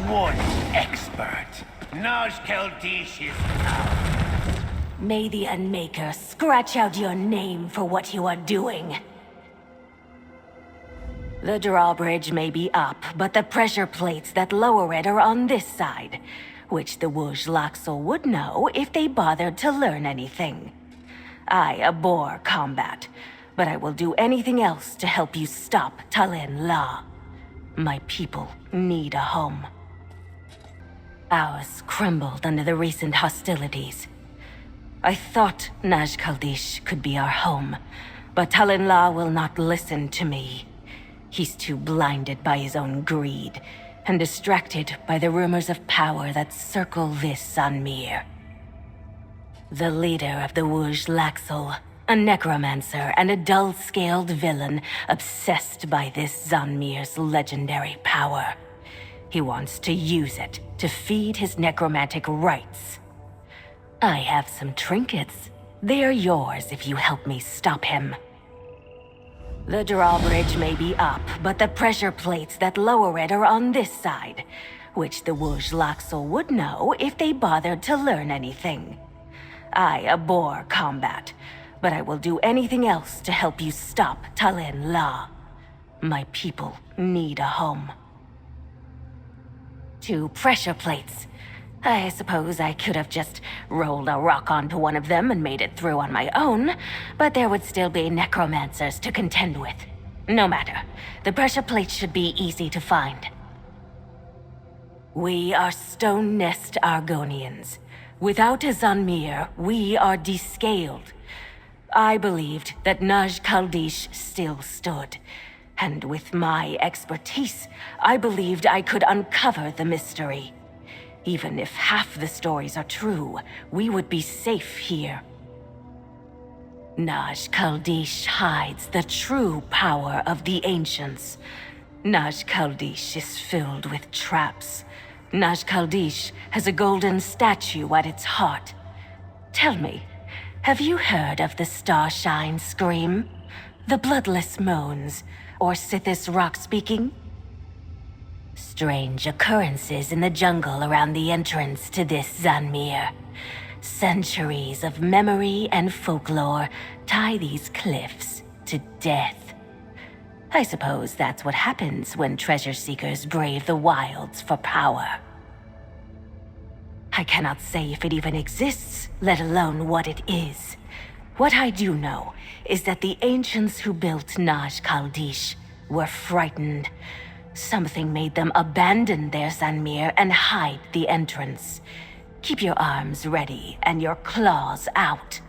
one expert. Naj-Caldeesh is ours. May the Unmaker scratch out your name for what you are doing. The drawbridge may be up, but the pressure plates that lower it are on this side, which the Wuzh-Laxel would know if they bothered to learn anything. I abhor combat, but I will do anything else to help you stop Talen-Lah. My people need a home. Ours crumbled under the recent hostilities. I thought Naj-Caldeesh could be our home, but Talen-Lah will not listen to me. He's too blinded by his own greed, and distracted by the rumors of power that circle this Xanmeer. The leader of the Wuzh-Laxel, a necromancer and a dull-scaled villain obsessed by this Xanmeer's legendary power. He wants to use it to feed his necromantic rites. I have some trinkets. They are yours if you help me stop him. The drawbridge may be up, but the pressure plates that lower it are on this side, which the Wuzh-Laxel would know if they bothered to learn anything. I abhor combat, but I will do anything else to help you stop Talen-Lah. My people need a home. 2 pressure plates. I suppose I could have just rolled a rock onto one of them and made it through on my own, but there would still be necromancers to contend with. No matter. The pressure plates should be easy to find. We are Stone Nest Argonians. Without a Xanmeer, we are descaled. I believed that Naj-Caldeesh still stood, and with my expertise, I believed I could uncover the mystery. Even if half the stories are true, we would be safe here. Naj-Caldeesh hides the true power of the ancients. Naj-Caldeesh is filled with traps. Naj-Caldeesh has a golden statue at its heart. Tell me, have you heard of the Starshine Scream? The bloodless moans, or Sithis rock speaking? Strange occurrences in the jungle around the entrance to this Xanmeer. Centuries of memory and folklore tie these cliffs to death. I suppose that's what happens when treasure seekers brave the wilds for power. I cannot say if it even exists, let alone what it is. What I do know is that the ancients who built Naj-Caldeesh were frightened. Something made them abandon their Xanmeer and hide the entrance. Keep your arms ready and your claws out.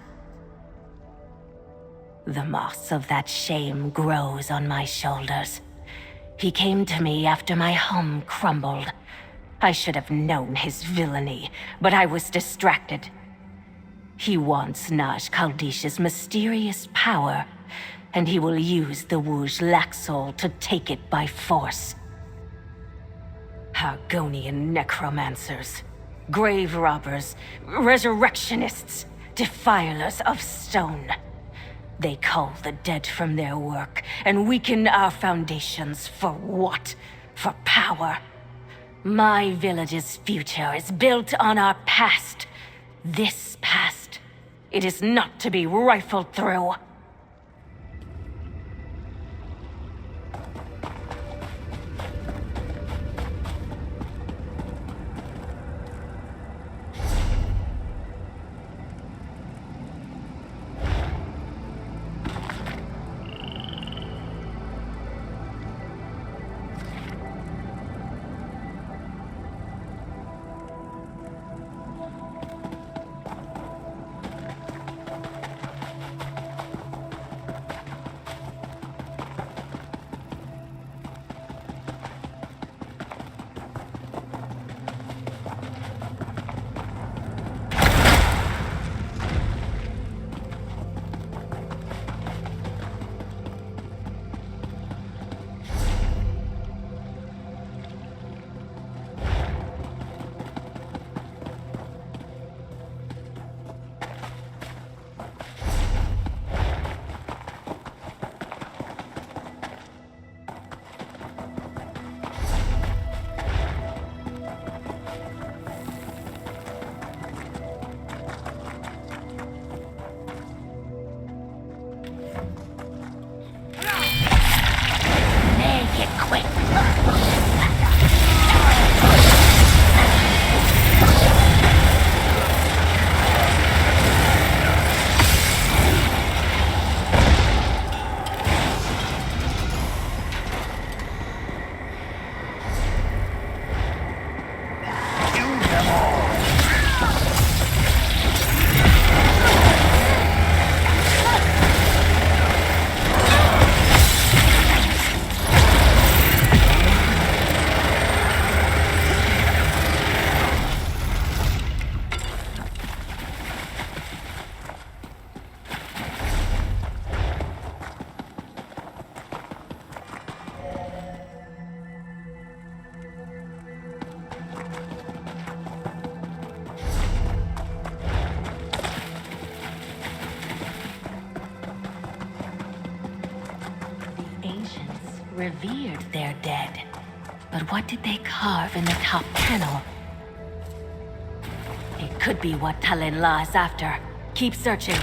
The moss of that shame grows on my shoulders. He came to me after my home crumbled. I should have known his villainy, but I was distracted. He wants Naj-Caldeesh's mysterious power, and he will use the Wuzh-Laxel to take it by force. Argonian necromancers, grave robbers, resurrectionists, defilers of stone. They call the dead from their work and weaken our foundations for what? For power. My village's future is built on our past. This past. It is not to be rifled through. revered their dead. But what did they carve in the top panel? It could be what Talen-Lah is after. Keep searching.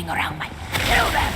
Around my... Kill them!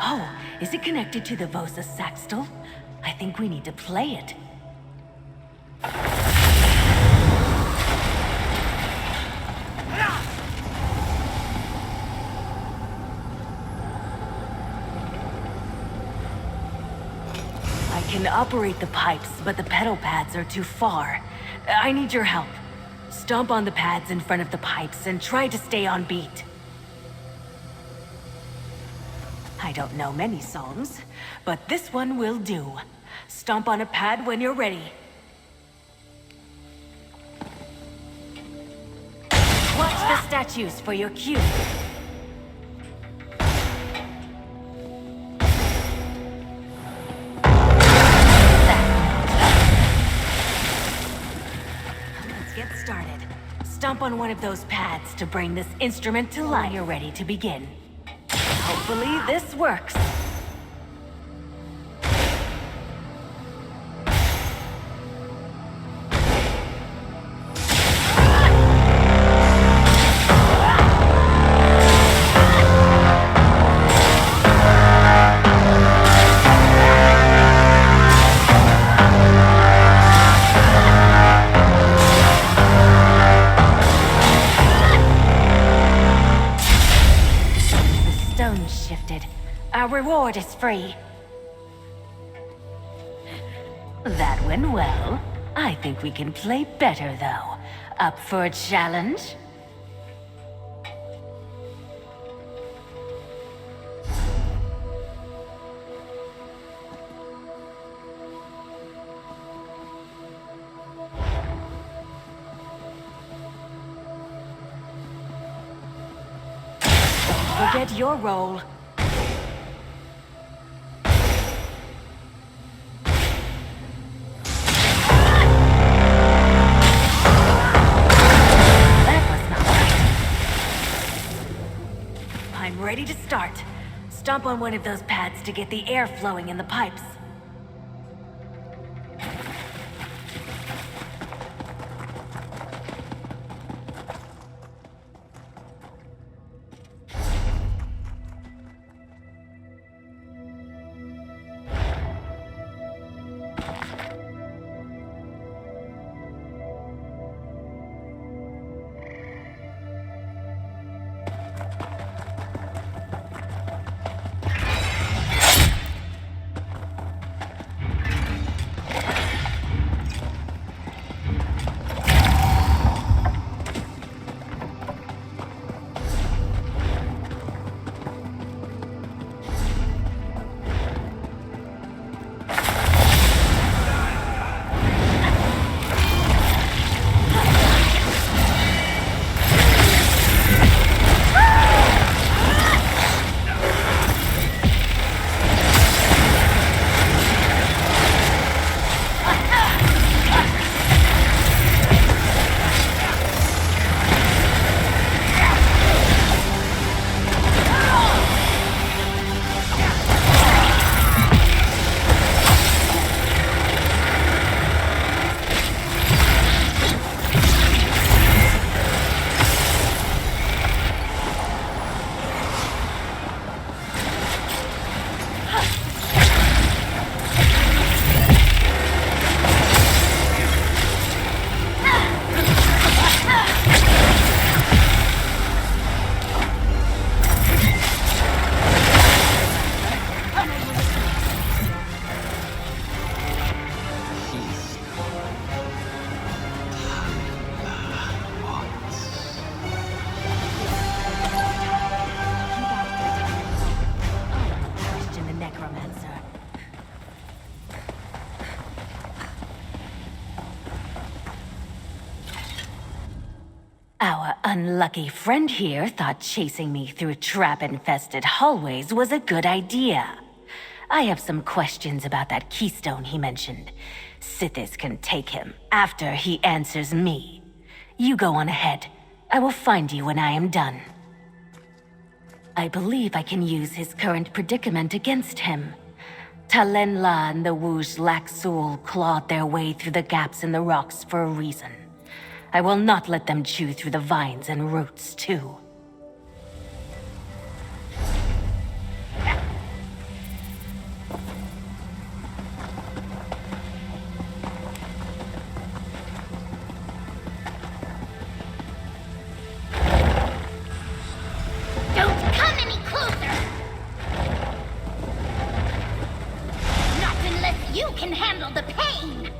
Oh, is it connected to the Voskrona? I think we need to play it. I can operate the pipes, but the pedal pads are too far. I need your help. Stomp on the pads in front of the pipes and try to stay on beat. I don't know many songs, but this one will do. Stomp on a pad when you're ready. Watch the statues for your cue. Let's get started. Stomp on one of those pads to bring this instrument to life. You're ready to begin. Hopefully this works. Our reward is free. That went well. I think we can play better, though. Up for a challenge? Forget your role. Ready to start. Stomp on one of those pads to get the air flowing in the pipes. Our unlucky friend here thought chasing me through trap-infested hallways was a good idea. I have some questions about that keystone he mentioned. Sithis can take him after he answers me. You go on ahead. I will find you when I am done. I believe I can use his current predicament against him. Talen-Lah and the Wuzh Laxul clawed their way through the gaps in the rocks for a reason. I will not let them chew through the vines and roots, too. Don't come any closer! Not unless you can handle the pain!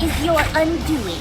Is your undoing.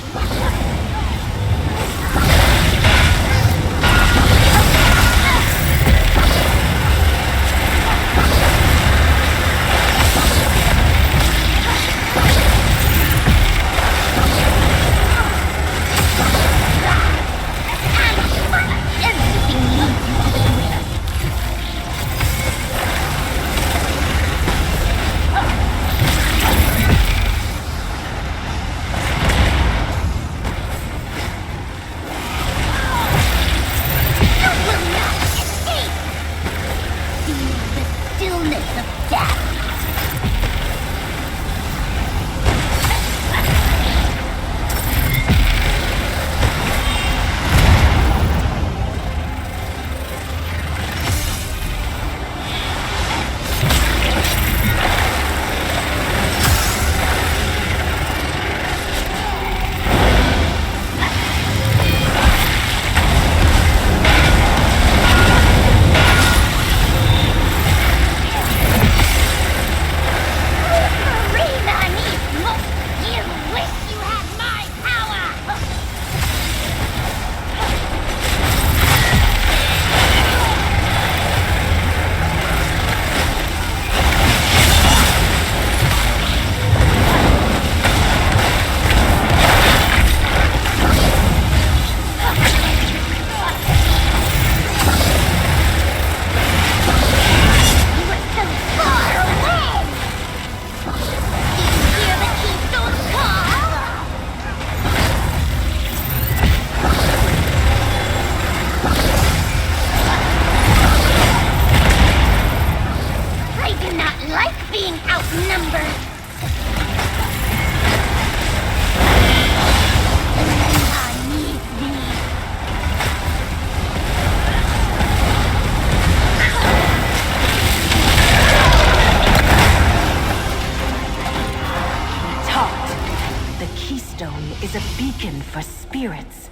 keystone is a beacon for spirits.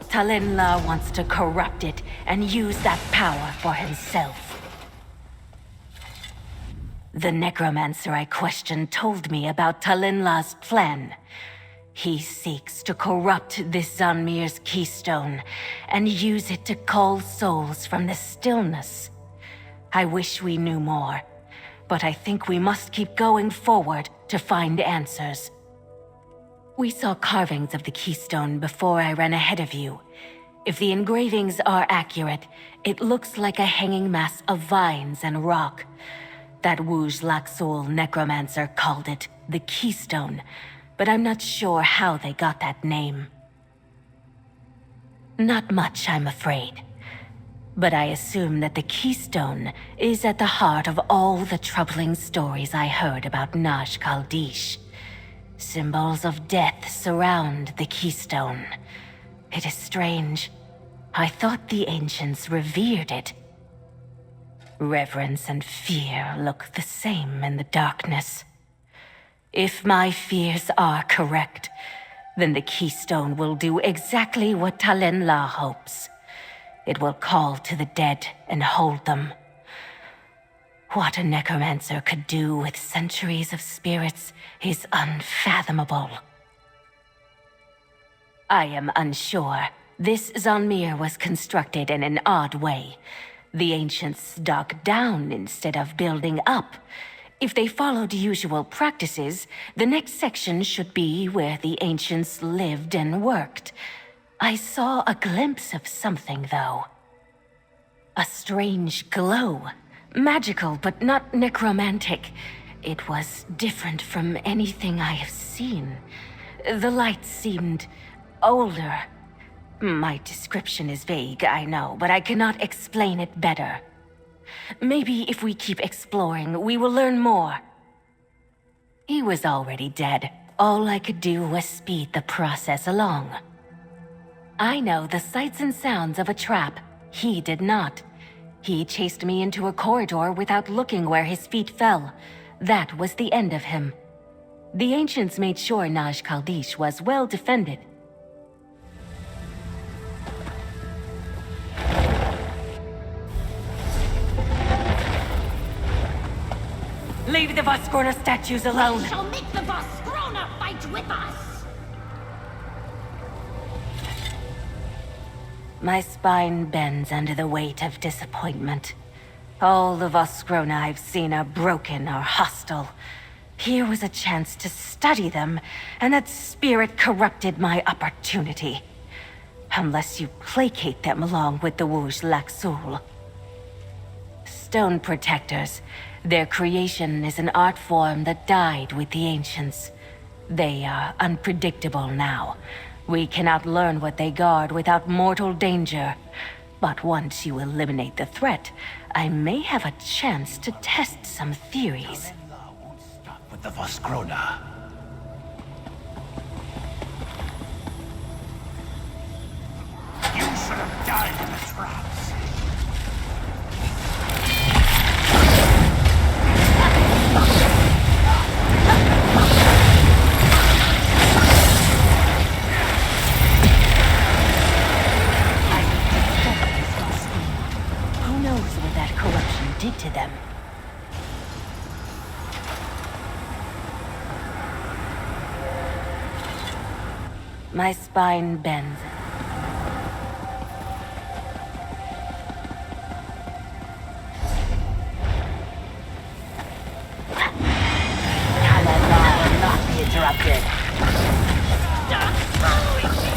Talen-Lah wants to corrupt it and use that power for himself. The necromancer I questioned told me about Talen-Lah's plan. He seeks to corrupt this Xanmeer's keystone and use it to call souls from the stillness. I wish we knew more, but I think we must keep going forward to find answers. We saw carvings of the keystone before I ran ahead of you. If the engravings are accurate, it looks like a hanging mass of vines and rock. That Wu-Laxul necromancer called it the Keystone, but I'm not sure how they got that name. Not much, I'm afraid. But I assume that the Keystone is at the heart of all the troubling stories I heard about Naj-Caldeesh. Symbols of death surround the Keystone. It is strange. I thought the ancients revered it. Reverence and fear look the same in the darkness. If my fears are correct, then the Keystone will do exactly what Talen-Lah hopes. It will call to the dead and hold them. What a necromancer could do with centuries of spirits is unfathomable. I am unsure. This Xanmeer was constructed in an odd way. The ancients dug down instead of building up. If they followed usual practices, the next section should be where the ancients lived and worked. I saw a glimpse of something, though. A strange glow. Magical, but not necromantic. It was different from anything I have seen. The light seemed older. My description is vague, I know, but I cannot explain it better. Maybe if we keep exploring, we will learn more. He was already dead. All I could do was speed the process along. I know the sights and sounds of a trap. He did not. He chased me into a corridor without looking where his feet fell. That was the end of him. The ancients made sure Naj-Caldeesh was well defended. Leave the Voskrona statues alone! We shall make the Voskrona fight with us! My spine bends under the weight of disappointment. All the Voskrona I've seen are broken or hostile. Here was a chance to study them, and that spirit corrupted my opportunity. Unless you placate them along with the Wu-Laxul. Stone protectors. Their creation is an art form that died with the ancients. They are unpredictable now. We cannot learn what they guard without mortal danger. But once you eliminate the threat, I may have a chance to test some theories. Talen-Lah won't stop with the Voskrona. You should have died in the traps. Did to them. My spine bends. Talen-Lah will not be interrupted. Stop following me!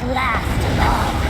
Last long.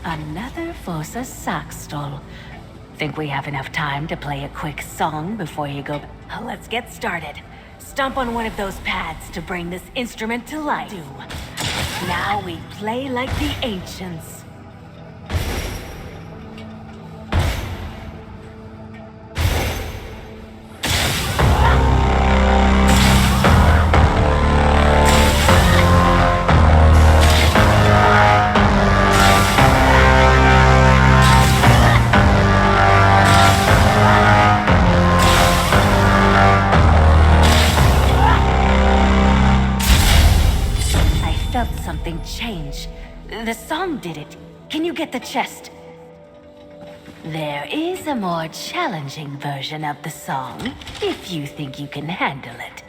Another Voskrona. Think we have enough time to play a quick song before you go? Let's get started. Stomp on one of those pads to bring this instrument to life. Now we play like the ancients. Something change. The song did it. Can you get the chest? There is a more challenging version of the song, if you think you can handle it.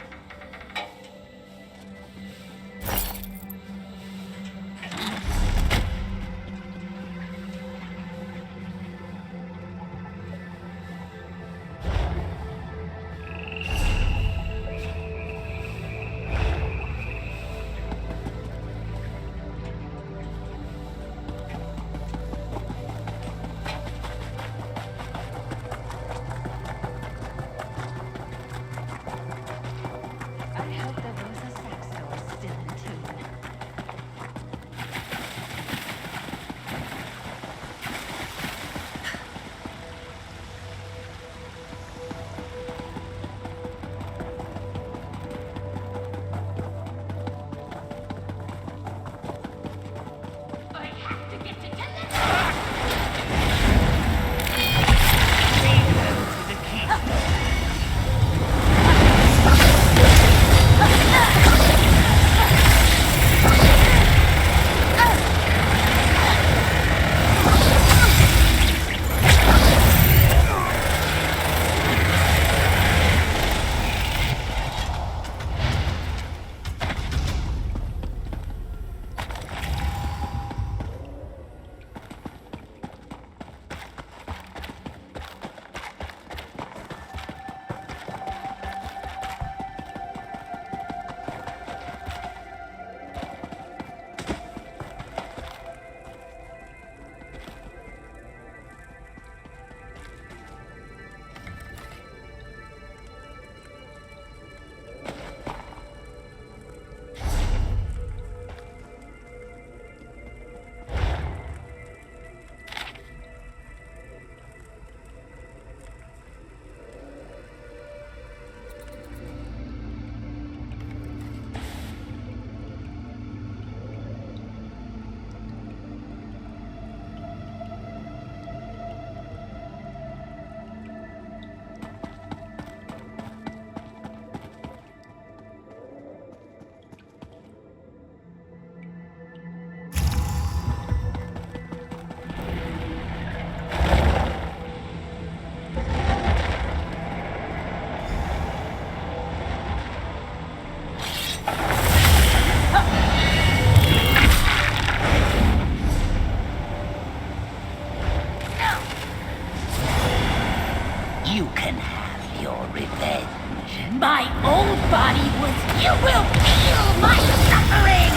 My old body was... You will feel my suffering!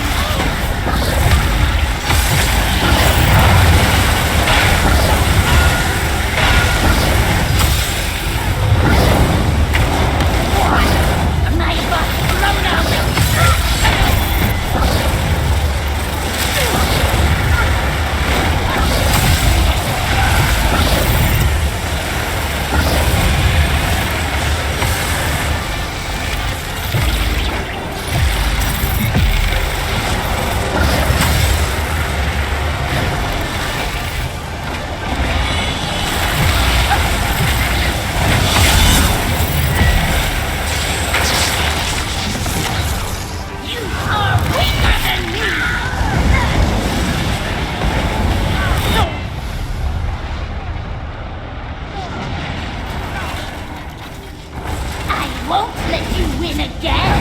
What? My Voskrona will... Won't let you win again!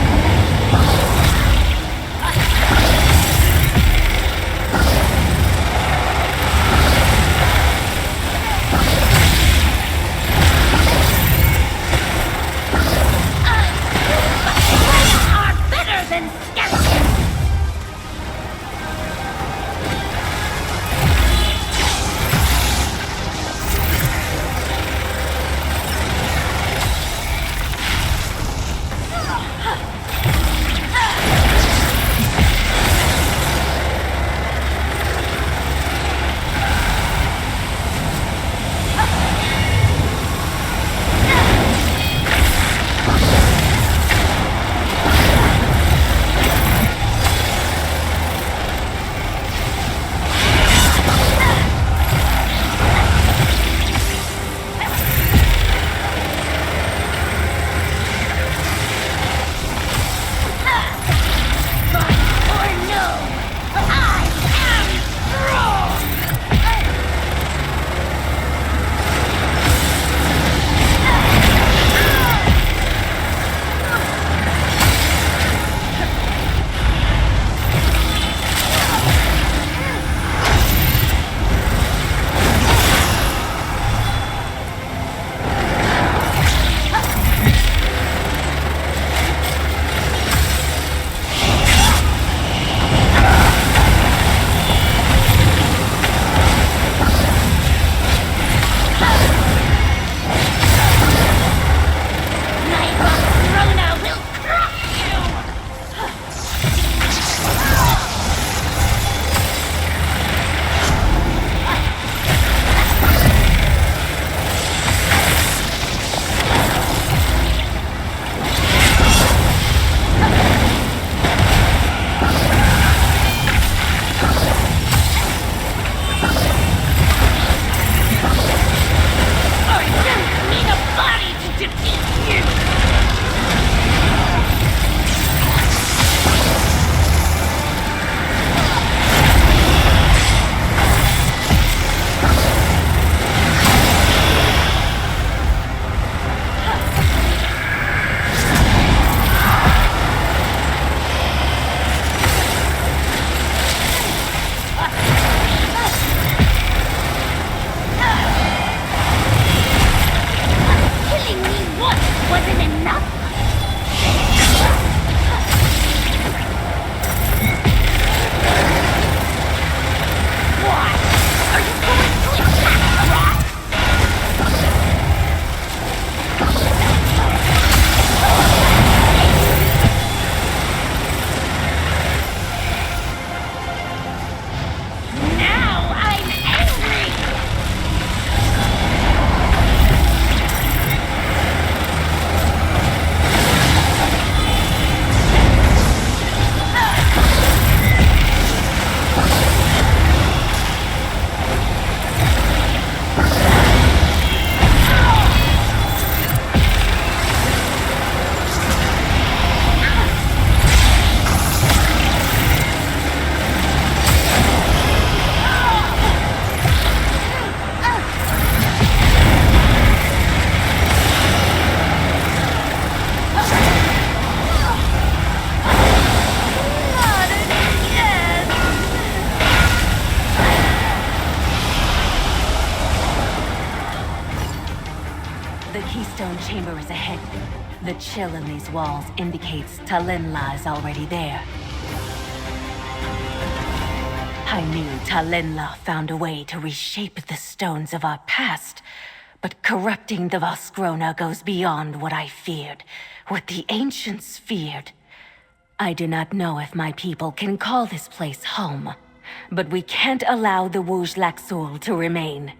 The chill in these walls indicates Talen-Lah is already there. I knew Talen-Lah found a way to reshape the stones of our past, but corrupting the Voskrona goes beyond what I feared, what the ancients feared. I do not know if my people can call this place home, but we can't allow the Wuj-Laxul to remain.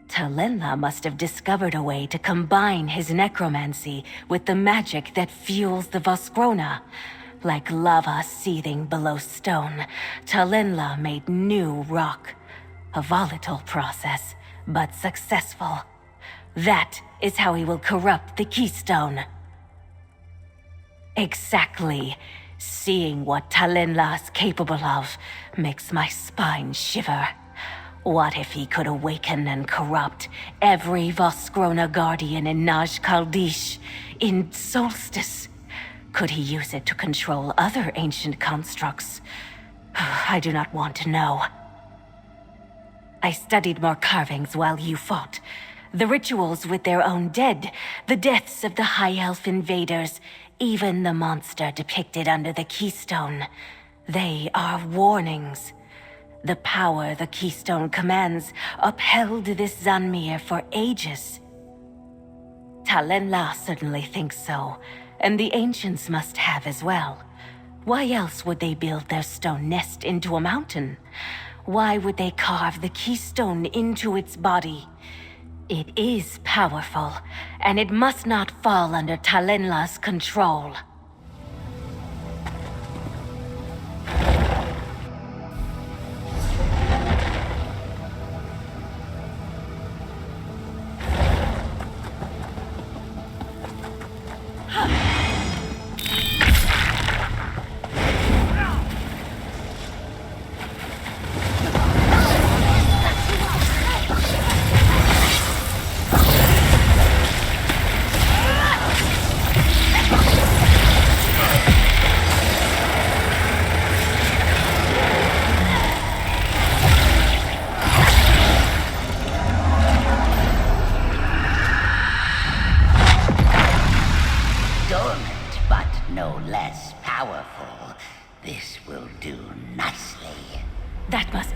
Talen-Lah must have discovered a way to combine his necromancy with the magic that fuels the Voskrona. Like lava seething below stone, Talen-Lah made new rock. A volatile process, but successful. That is how he will corrupt the keystone. Exactly. Seeing what Talen-Lah's capable of makes my spine shiver. What if he could awaken and corrupt every Voskrona guardian in Naj-Caldeesh, in Solstice? Could he use it to control other ancient constructs? I do not want to know. I studied more carvings while you fought. The rituals with their own dead, the deaths of the High Elf invaders, even the monster depicted under the keystone. They are warnings. The power the keystone commands upheld this Xanmeer for ages. Talen-Lah certainly thinks so, and the ancients must have as well. Why else would they build their stone nest into a mountain? Why would they carve the keystone into its body? It is powerful, and it must not fall under Talen-Lah's control.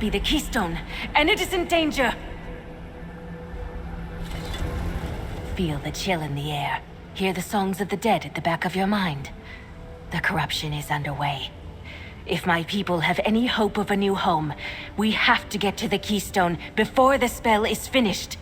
Be the keystone, and it is in danger! Feel the chill in the air. Hear the songs of the dead at the back of your mind. The corruption is underway. If my people have any hope of a new home, we have to get to the keystone before the spell is finished.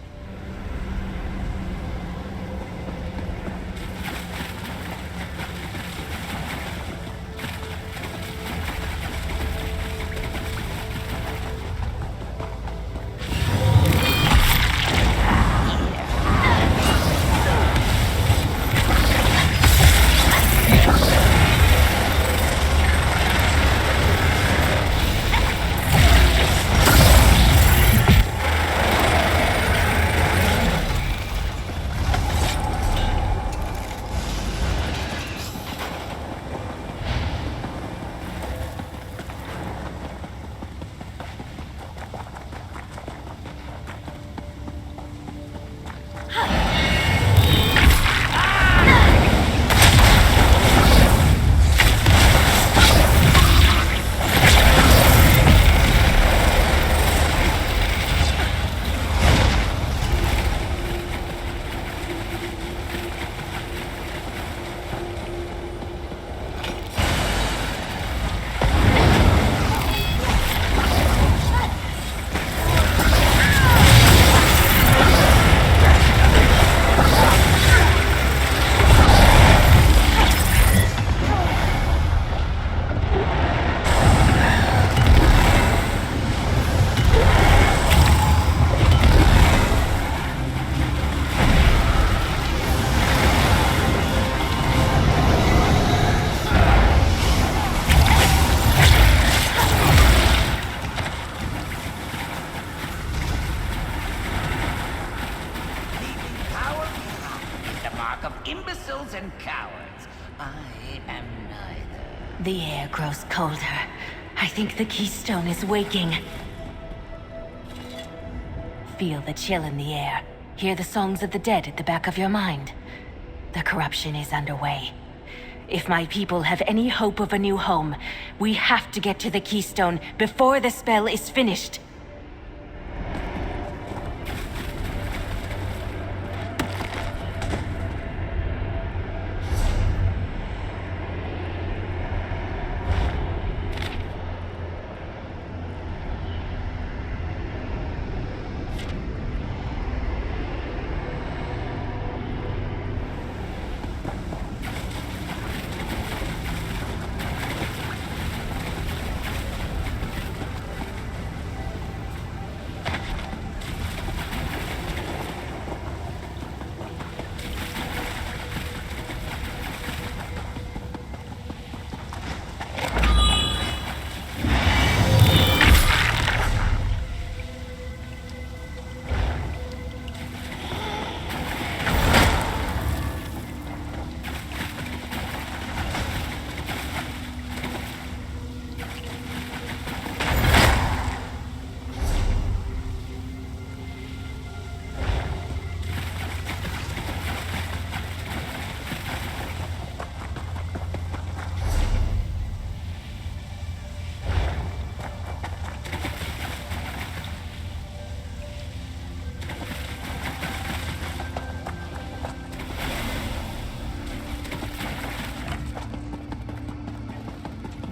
The air grows colder. I think the keystone is waking. Feel the chill in the air. Hear the songs of the dead at the back of your mind. The corruption is underway. If my people have any hope of a new home, we have to get to the Keystone before the spell is finished.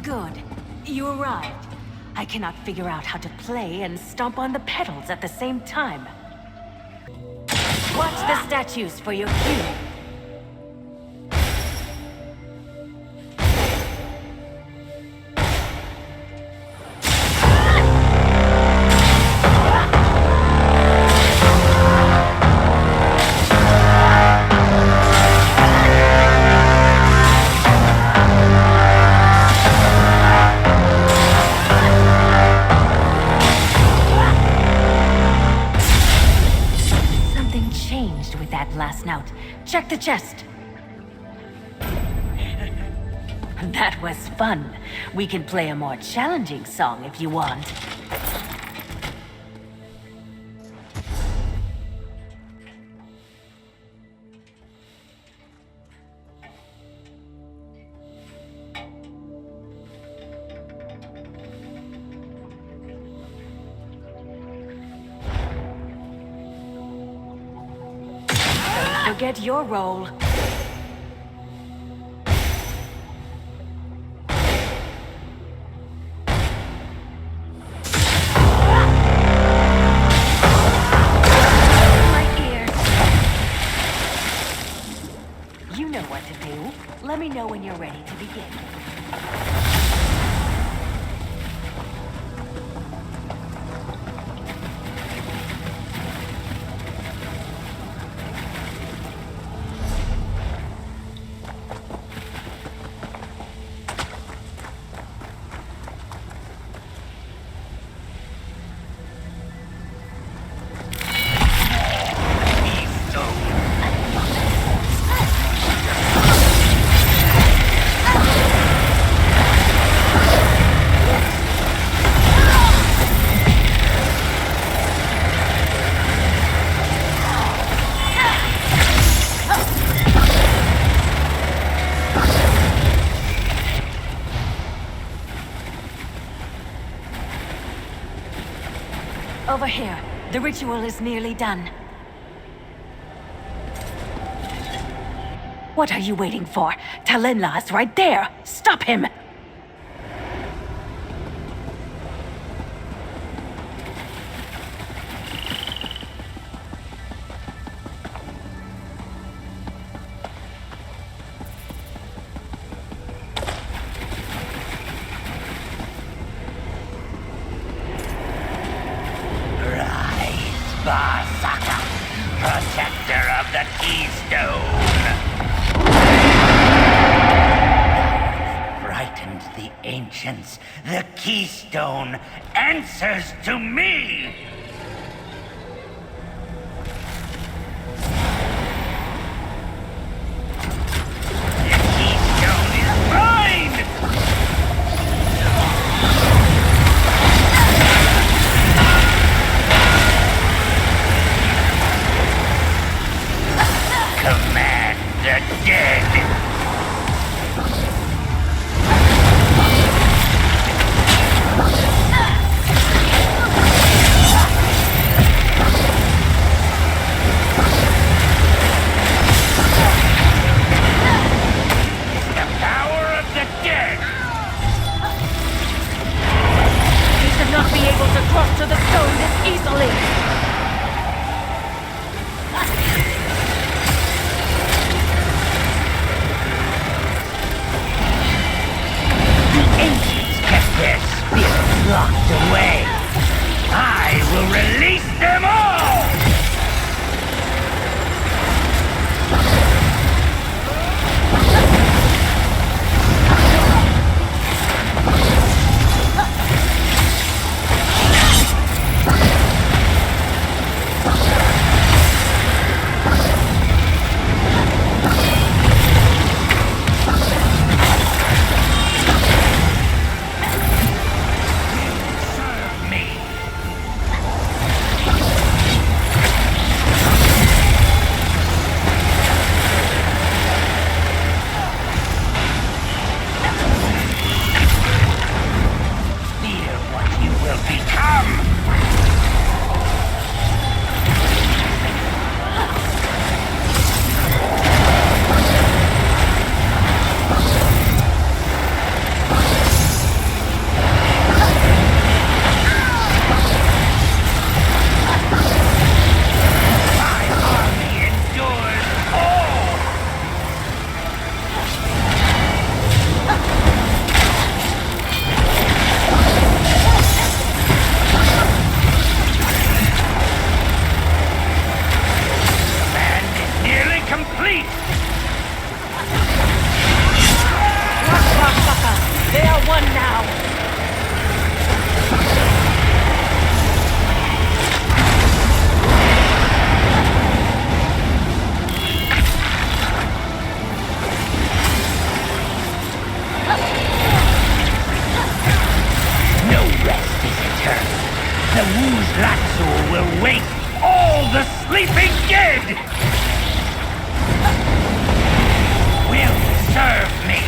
Good. You arrived. I cannot figure out how to play and stomp on the pedals at the same time. Watch the statues for your cue. Last note. Check the chest. That was fun. We can play a more challenging song if you want. Forget your role. My ears. You know what to do. Let me know when you're ready to begin. Over here. The ritual is nearly done. What are you waiting for? Talen-Lah is right there! Stop him! Bar-Sakka, protector of the Keystone. Frightened the ancients. The Keystone answers to me. The Keystone is mine. Command the They are one now! No rest is eternal. The Wooz-Laxul will wake all the sleeping dead! Will serve me!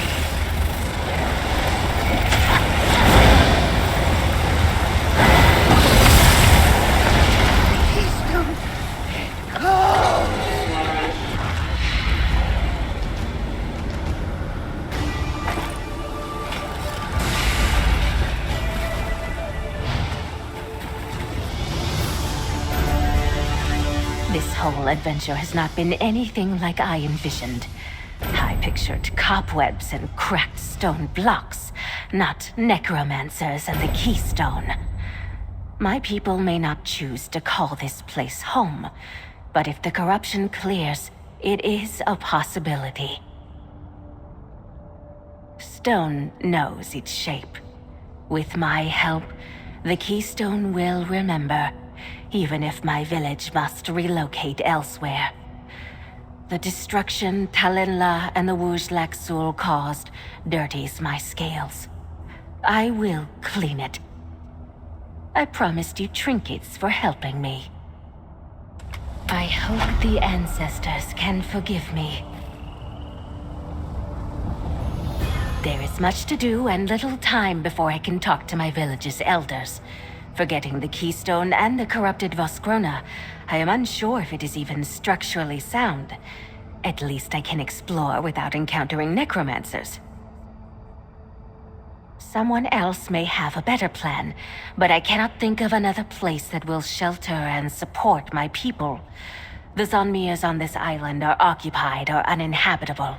This whole adventure has not been anything like I envisioned. I pictured cobwebs and cracked stone blocks, not necromancers and the keystone. My people may not choose to call this place home, but if the corruption clears, it is a possibility. Stone knows its shape. With my help, the keystone will remember, even if my village must relocate elsewhere. The destruction Talen-Lah and the Wooz-Laxul caused dirties my scales. I will clean it. I promised you trinkets for helping me. I hope the ancestors can forgive me. There is much to do and little time before I can talk to my village's elders. Forgetting the keystone and the corrupted Voskrona, I am unsure if it is even structurally sound. At least I can explore without encountering necromancers. Someone else may have a better plan, but I cannot think of another place that will shelter and support my people. The Xanmeers on this island are occupied or uninhabitable.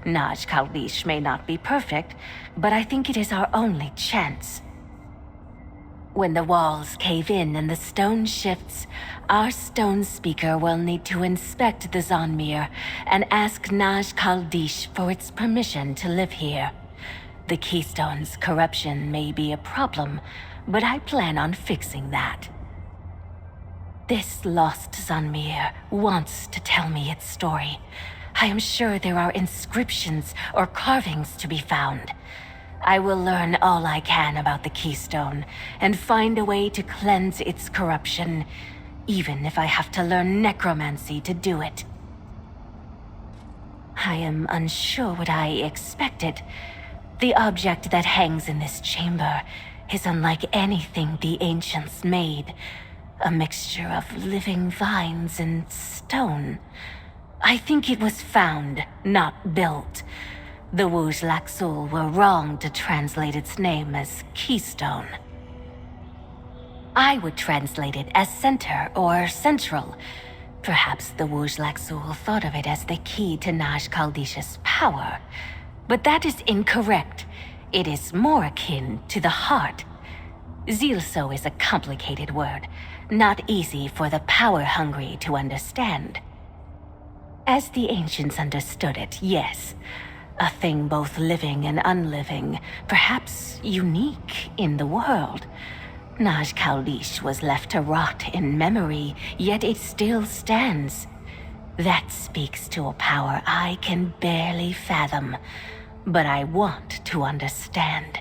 Naj-Caldeesh may not be perfect, but I think it is our only chance. When the walls cave in and the stone shifts, our stone speaker will need to inspect the Xanmeer and ask Naj-Caldeesh for its permission to live here. The Keystone's corruption may be a problem, but I plan on fixing that. This lost Xanmeer wants to tell me its story. I am sure there are inscriptions or carvings to be found. I will learn all I can about the Keystone and find a way to cleanse its corruption, even if I have to learn necromancy to do it. I am unsure what I expected. The object that hangs in this chamber is unlike anything the ancients made. A mixture of living vines and stone. I think it was found, not built. The Wooz-Laxul were wrong to translate its name as Keystone. I would translate it as center or central. Perhaps the Wooz-Laxul thought of it as the key to Naj-Caldeesh's power. But that is incorrect. It is more akin to the heart. ESO is a complicated word, not easy for the power-hungry to understand. As the ancients understood it, yes. A thing both living and unliving, perhaps unique in the world. Naj-Caldeesh was left to rot in memory, yet it still stands. That speaks to a power I can barely fathom, but I want to understand.